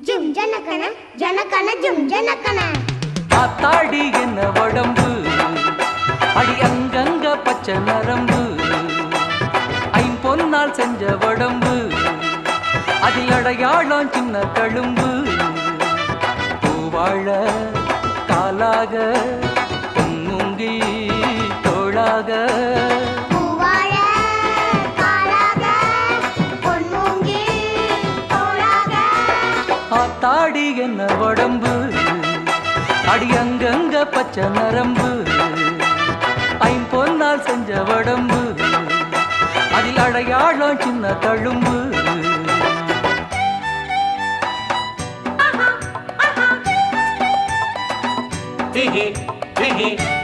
ஜும் ஜனகன ஜனகன ஜும் ஜனகன ஆத்தாடி என்ன உடம்பு அடி அங்கங்க பச்சை நரம்பு ஐம்பொன்னால் செஞ்ச உடம்பு அதில் அடையாளம் சின்ன தழும்பு பூவாழ காலாக பொன்முங்கி தோளாக ஆத்தாடி என்ன உடம்பு அடி அங்கங்க பச்சை நரம்பு ஐம்பொன்னால் செஞ்ச உடம்பு அதில் அடையாளம் சின்ன தழும்பு Hee hee, hee hee.